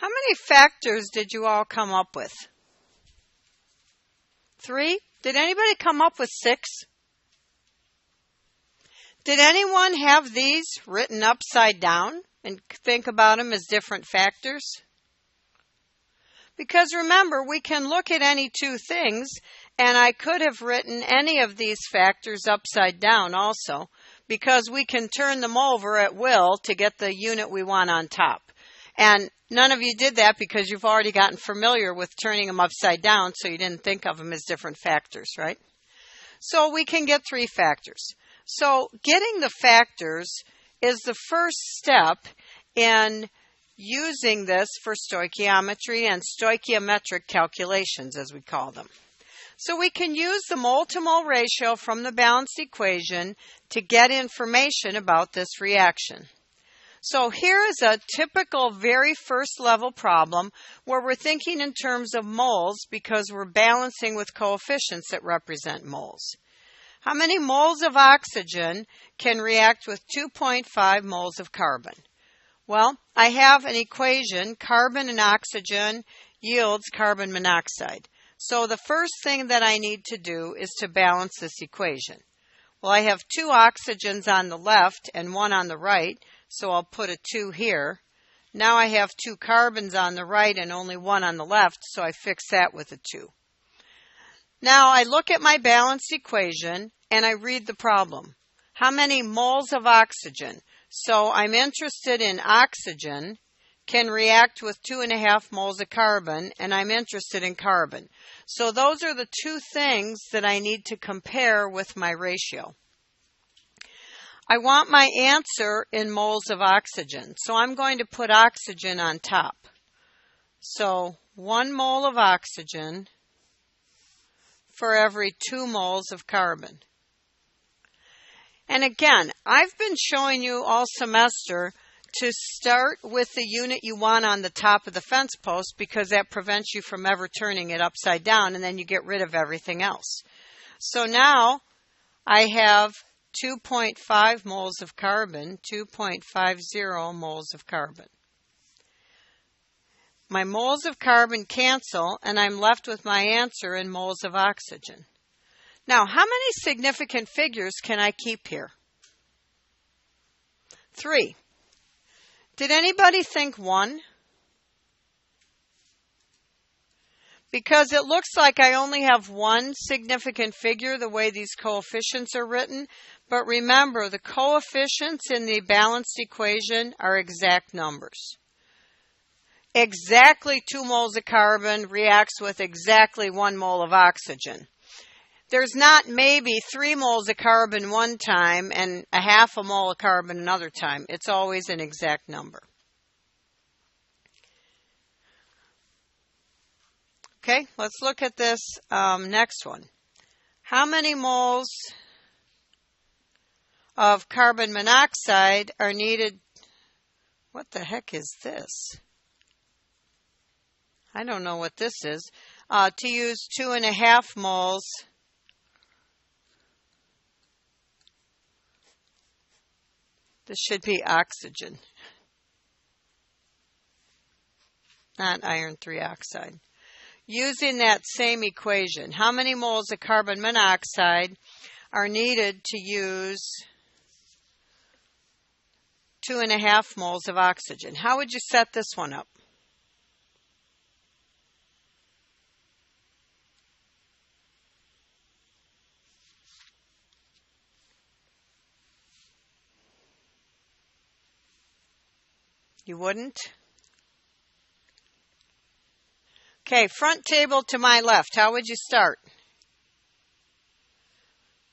How many factors did you all come up with? 3? Did anybody come up with 6? Did anyone have these written upside down and think about them as different factors? Because remember, we can look at any two things, and I could have written any of these factors upside down also, because we can turn them over at will to get the unit we want on top. And none of you did that because you've already gotten familiar with turning them upside down, so you didn't think of them as different factors, right? So we can get 3 factors. So getting the factors is the first step in using this for stoichiometry and stoichiometric calculations, as we call them. So we can use the mole-to-mole ratio from the balanced equation to get information about this reaction. So here is a typical very first level problem where we're thinking in terms of moles because we're balancing with coefficients that represent moles. How many moles of oxygen can react with 2.5 moles of carbon? Well, I have an equation, carbon and oxygen yields carbon monoxide. So the first thing that I need to do is to balance this equation. Well, I have 2 oxygens on the left and 1 on the right, so I'll put a 2 here. Now I have 2 carbons on the right and only 1 on the left, so I fix that with a 2. Now I look at my balanced equation and I read the problem. How many moles of oxygen? So I'm interested in oxygen can react with 2.5 moles of carbon, and I'm interested in carbon. So those are the 2 things that I need to compare with my ratio. I want my answer in moles of oxygen, so I'm going to put oxygen on top. So 1 mole of oxygen for every 2 moles of carbon. And again, I've been showing you all semester to start with the unit you want on the top of the fence post because that prevents you from ever turning it upside down, and then you get rid of everything else. So now I have 2.5 moles of carbon, 2.50 moles of carbon. My moles of carbon cancel, and I'm left with my answer in moles of oxygen. Now, how many significant figures can I keep here? 3. Did anybody think 1? Because it looks like I only have 1 significant figure the way these coefficients are written. But remember, the coefficients in the balanced equation are exact numbers. Exactly 2 moles of carbon reacts with exactly 1 mole of oxygen. There's not maybe 3 moles of carbon one time and a half a mole of carbon another time. It's always an exact number. Okay, let's look at this next one. How many moles of carbon monoxide are needed? What the heck is this? I don't know what this is. To use 2.5 moles this should be oxygen, not iron 3 oxide. Using that same equation, how many moles of carbon monoxide are needed to use 2.5 moles of oxygen? How would you set this one up? You wouldn't? Okay, front table to my left. How would you start?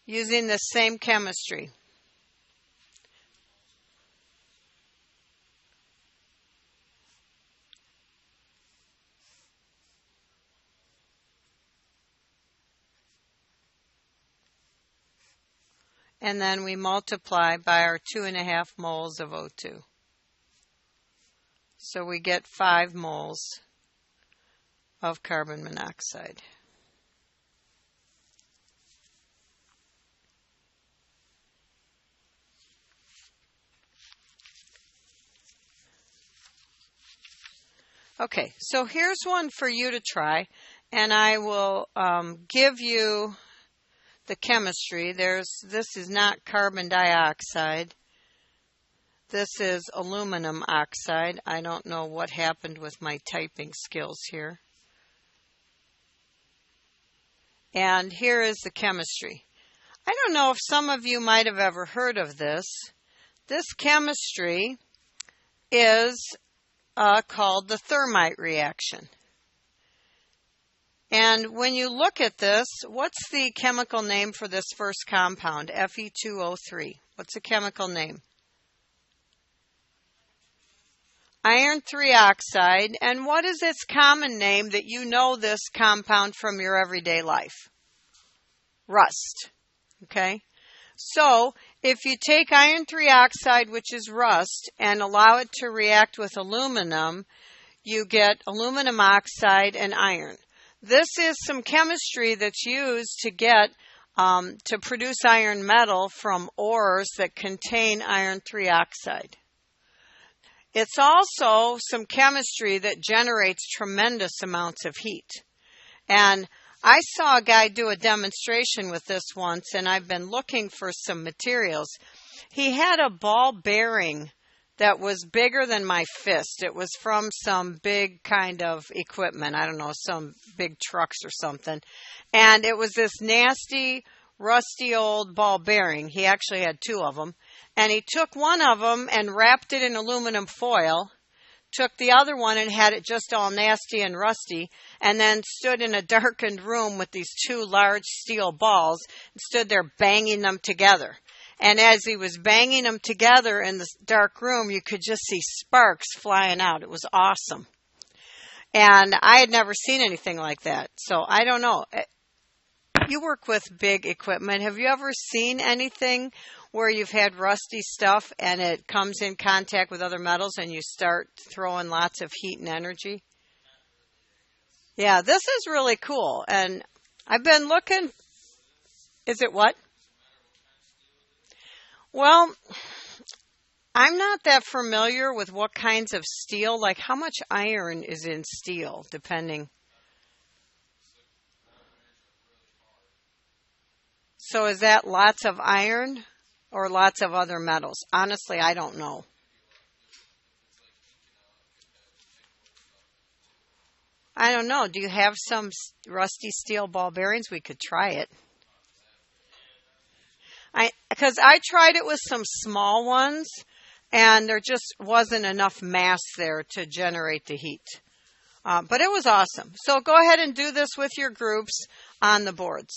Using the same chemistry. And then we multiply by our 2.5 moles of O2. So we get 5 moles of carbon monoxide. Okay, so here's one for you to try, and I will give you the chemistry. This is not carbon dioxide. This is aluminum oxide. I don't know what happened with my typing skills here. And here is the chemistry. I don't know if some of you might have ever heard of this. This chemistry is called the thermite reaction. And when you look at this, what's the chemical name for this first compound, Fe2O3? What's the chemical name? Iron 3 oxide. And what is its common name that you know this compound from your everyday life? Rust. Okay? So, if you take iron 3 oxide, which is rust, and allow it to react with aluminum, you get aluminum oxide and iron. This is some chemistry that's used to get to produce iron metal from ores that contain iron 3 oxide. It's also some chemistry that generates tremendous amounts of heat. And I saw a guy do a demonstration with this once, and I've been looking for some materials. He had a ball bearing that was bigger than my fist. It was from some big kind of equipment. I don't know, some big trucks or something. And it was this nasty, rusty old ball bearing. He actually had two of them. And he took one of them and wrapped it in aluminum foil, took the other one and had it just all nasty and rusty, and then stood in a darkened room with these two large steel balls and stood there banging them together. And as he was banging them together in this dark room, you could just see sparks flying out. It was awesome. And I had never seen anything like that. So I don't know. You work with big equipment. Have you ever seen anything where you've had rusty stuff and it comes in contact with other metals and you start throwing lots of heat and energy? Yeah, this is really cool. And I've been looking. Is it what? Well, I'm not that familiar with what kinds of steel, like how much iron is in steel, depending. So is that lots of iron or lots of other metals? Honestly, I don't know. I don't know. Do you have some rusty steel ball bearings? We could try it. Because I tried it with some small ones, and there just wasn't enough mass there to generate the heat. But it was awesome. So go ahead and do this with your groups on the boards.